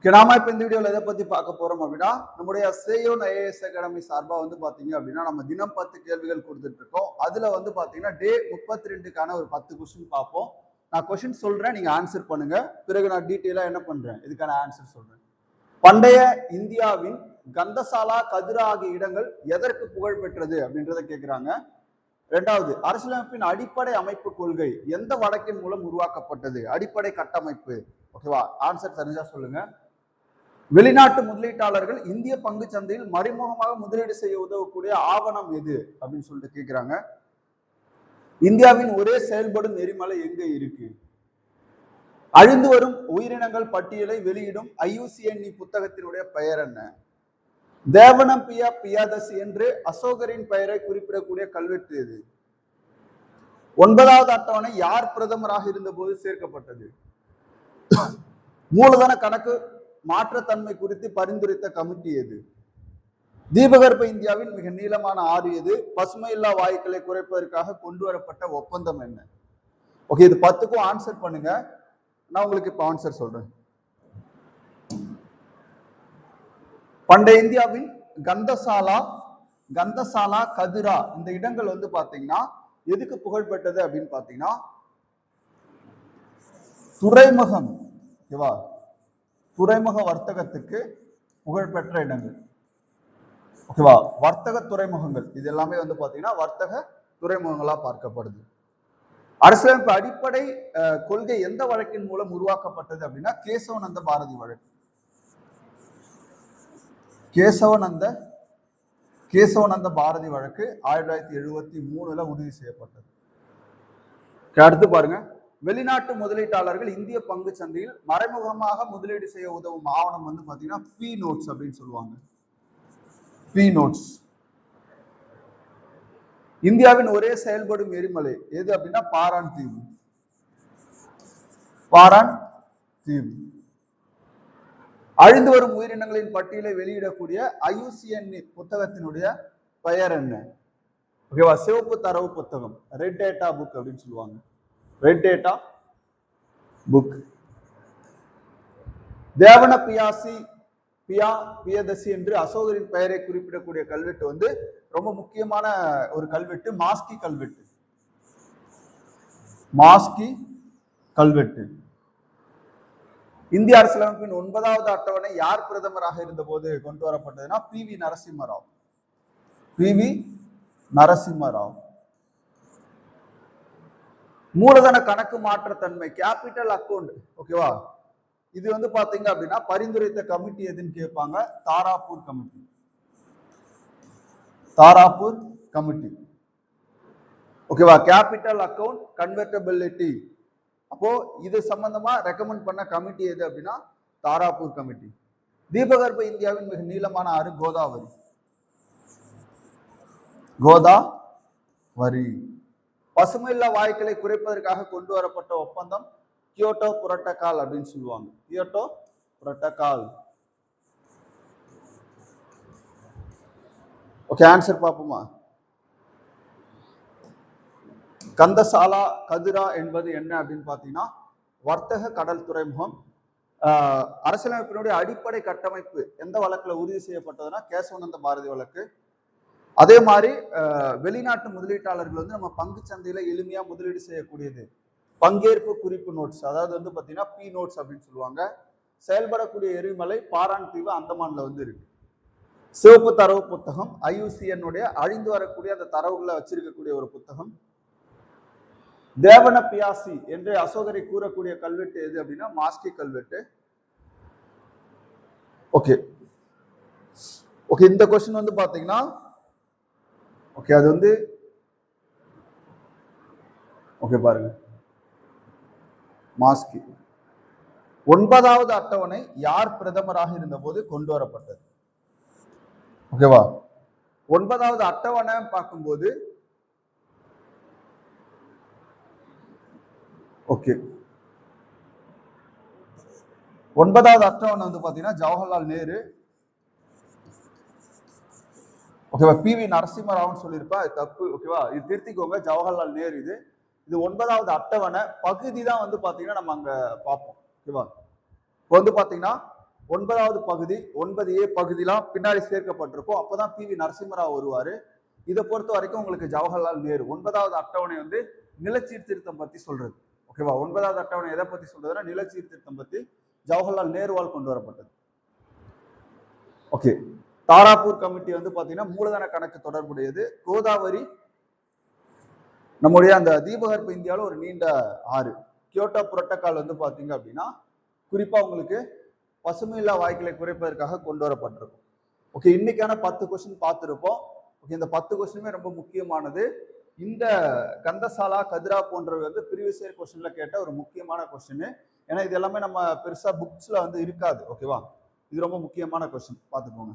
நாம இப்ப இந்த வீடியோல எதை பத்தி பார்க்க போறோம் அப்படின்னா நம்முடைய சேயோன் ஐஏஎஸ் அகாடமி சார்பா வந்து பாத்தீங்க அப்படின்னா நம்ம தினம் 10 கேள்விகள் கொடுத்துட்டு இருக்கோம். அதுல வந்து பாத்தீங்கன்னா டே 32க்கான ஒரு 10 கொஸ்டின் பார்ப்போம். நான் கொஸ்டின் சொல்றேன், நீங்க ஆன்சர் பண்ணுங்க. பிறகு நான் டீட்டெயிலா என்ன பண்றேன் இதுக்கான ஆன்சர் சொல்றேன். பண்டைய இந்தியாவின் கந்தசாலா, கதிரா ஆகிய இடங்கள் எதற்கு புகழ் பெற்றது அப்படின்றத கேட்கிறாங்க. இரண்டாவது, அரசியலமைப்பின் அடிப்படை அமைப்பு கொள்கை எந்த வழக்கின் மூலம் உருவாக்கப்பட்டது? அடிப்படை கட்டமைப்பு. ஓகேவா? ஆன்சர் தெரிஞ்சா சொல்லுங்க. வெளிநாட்டு முதலீட்டாளர்கள் இந்திய பங்கு சந்தையில் மறைமுகமாக முதலீடு செய்ய உதவக்கூடிய ஆவணம் எது அப்படின்னு சொல்லிட்டு கேட்கிறாங்க. இந்தியாவின் ஒரே செயல்படும் எரிமலை எங்க இருக்கு? அழிந்து வரும் உயிரினங்கள் பட்டியலை வெளியிடும் IUCN புத்தகத்தினுடைய பெயர் என்ன? தேவனம்பியா பியாதசி என்று அசோகரின் பெயரை குறிப்பிடக்கூடிய கல்வெட்டு எது? 9வது அட்டவணை யார் பிரதமராக இருந்த போது சேர்க்கப்பட்டது? மூலதன கணக்கு மாற்றத்தன்மை குறித்து பரிந்துரைத்த கமிட்டி எது? தீபகற்ப இந்தியாவின் மிக நீளமான ஆறு எது? பசுமை இல்லா வாயுக்களை குறைப்பதற்காக கொண்டு வரப்பட்ட ஒப்பந்தம் என்ன? ஓகே, இது 10க்கும் ஆன்சர் பண்ணுங்க. நான் உங்களுக்கு இப்ப ஆன்சர் சொல்றேன். பண்டைய இந்தியாவின் கந்தசாலா, கதிரா இந்த இடங்கள் வந்து பாத்தீங்கன்னா எதுக்கு புகழ் பெற்றது அப்படின்னு பாத்தீங்கன்னா துறைமுகம். ஓகேவா? துறைமுக வர்த்தகத்துக்கு புகழ்பெற்ற இடங்கள். ஓகேவா? வர்த்தக துறைமுகங்கள் இது எல்லாமே வந்து பாத்தீங்கன்னா வர்த்தக துறைமுகங்களா பார்க்கப்படுது. அரசியலமைப்பு அடிப்படை கொள்கை எந்த வழக்கின் மூலம் உருவாக்கப்பட்டது அப்படின்னா கேசவநந்த பாரதி வழக்கு. கேசவநந்த பாரதி வழக்கு 1973 உறுதி செய்யப்பட்டது. அடுத்து பாருங்க, வெளிநாட்டு முதலீட்டாளர்கள் இந்திய பங்கு சந்தையில் மறைமுகமாக முதலீடு செய்ய உதவும் ஆவணம் வந்து பாத்தீங்கன்னா பி நோட்ஸ் அப்படின்னு சொல்லுவாங்க. P notes. இந்தியாவின் ஒரே செயல்படும் எரிமலை எது அப்படின்னா பாரான் தீவு. அழிந்து வரும் உயிரினங்களின் பட்டியலை வெளியிடக்கூடிய IUCN புத்தகத்தினுடைய பெயர் என்ன? ஓகேவா? சிவப்பு தரவு புத்தகம், ரெட் டேட்டா புக் அப்படின்னு சொல்லுவாங்க. Red data book. Devana Piyadasi என்று அசோகரின் பெயரை குறிப்பிடக்கூடிய கல்வெட்டு வந்து ரொம்ப முக்கியமான ஒரு கல்வெட்டு, மாஸ்கி கல்வெட்டு. இந்திய அரசியலமைப்பின் 9வது அட்டவணை யார் பிரதமராக இருந்த போது கொண்டு வரப்பட்டதுன்னா PV நரசிம்மராவ். மூலதன கணக்கு மாற்றத்தன்மை கேபிட்டல் அக்கௌண்ட். ஓகேவா? இது வந்து பாத்தீங்க அப்படின்னா பரிந்துரைத்த கமிட்டி எதுன்னு கேட்பாங்க. தாராப்பூர் கமிட்டி. ஓகேவா? Capital account convertibility. அப்போ இது சம்பந்தமா ரெக்கமெண்ட் பண்ண கமிட்டி எது அப்படின்னா தாராப்பூர் கமிட்டி. தீபகற்ப இந்தியாவின் மிக நீளமான ஆறு கோதாவரி. பசுமையில்லா வாயுக்களை குறைப்பதற்காக கொண்டு வரப்பட்ட ஒப்பந்தம் கியோட்டோ புரோட்டோகால் அப்படின்னு சொல்லுவாங்க. Kyoto protocol. ஓகே, ஆன்சர் பார்ப்போமா? கந்தசாலா, கதிரா என்பது என்ன அப்படின்னு பாத்தீங்கன்னா வர்த்தக கடல் துறைமுகம். அரசியலமைப்பினுடைய அடிப்படை கட்டமைப்பு எந்த வழக்குல உறுதி செய்யப்பட்டதுன்னா கேசவநந்த பாரதி வழக்கு. அதே மாதிரி வெளிநாட்டு முதலீட்டாளர்கள் வந்து நம்ம பங்கு சந்தையில எளிமையா முதலீடு செய்யக்கூடியது பங்கேற்பு குறிப்பு நோட்ஸ், அதாவது வந்து பாத்தீங்கன்னா பி நோட்ஸ் அப்படின்னு சொல்லுவாங்க. செயல்படக்கூடிய எரிமலை பாரான் தீவு அந்தமான்ல வந்து இருக்கு. சிவப்பு தரவு புத்தகம் IUCN அழிந்து வரக்கூடிய அந்த தரவுகளை வச்சிருக்கக்கூடிய ஒரு புத்தகம். தேவன பியாசி என்று அசோகரை கூறக்கூடிய கல்வெட்டு எது அப்படின்னா மாஸ்கி கல்வெட்டு. ஓகே, இந்த கொஸ்டின் வந்து பாத்தீங்கன்னா அது வந்து பாருங்க, மாஸ்கி. 9வது அட்டவணை யார் பிரதமராக இருந்த போது கொண்டு வரப்பட்டது? ஓகேவா? 9வது அட்டவணை பார்க்கும்போது ஓகே 9வது அட்டவணை வந்து பாத்தீங்கன்னா ஜவஹர்லால் நேரு. ஓகேவா? PV நரசிம்மராவ்னு சொல்லியிருப்பா, அது தப்பு. ஓகேவா? இது திருத்திக்கோங்க, ஜவஹர்லால் நேரு. இது 9வது அட்டவணை பகுதி தான் வந்து பாத்தீங்கன்னா நம்ம அங்க பார்ப்போம். ஓகேவா? இப்போ வந்து பாத்தீங்கன்னா 9வது பகுதி 9A பகுதிலாம் பின்னாடி சேர்க்கப்பட்டிருக்கும். அப்பதான் PV நரசிம்மராவ் வருவாரு. இதை பொறுத்த வரைக்கும் உங்களுக்கு ஜவஹர்லால் நேரு. 9வது அட்டவணை வந்து நிலச்சீர்திருத்தம் பத்தி சொல்றது. ஓகேவா? 9வது அட்டவணை எதை பத்தி சொல்றதுன்னா நிலச்சீர்திருத்தம் பத்தி ஜவஹர்லால் நேருவால் கொண்டு வரப்பட்டது. ஓகே, தாராப்பூர் கமிட்டி வந்து பாத்தீங்கன்னா மூலதன கணக்கு தொடர்புடையது. கோதாவரி நம்முடைய அந்த தீபகற்ப இந்தியாவில் ஒரு நீண்ட ஆறு. கியோட்டோ புரோட்டோகால் வந்து பாத்தீங்க அப்படின்னா குறிப்பா உங்களுக்கு பசுமையில்லா வாய்க்களை குறைப்பதற்காக கொண்டு வரப்பட்டிருக்கும். ஓகே, இன்னைக்கான 10 கொஸ்டின் பார்த்துருப்போம். ஓகே, இந்த 10 கொஸ்டினுமே ரொம்ப முக்கியமானது. இந்த கந்தசாலா கதிரா போன்றவை வந்து ப்ரீவியஸ் இயர் கொஸ்டின்ல கேட்ட ஒரு முக்கியமான கொஸ்டின். ஏன்னா இது எல்லாமே நம்ம பெருசா புக்ஸ்ல வந்து இருக்காது. ஓகேவா? இது ரொம்ப முக்கியமான கொஸ்டின், பார்த்துக்கோங்க.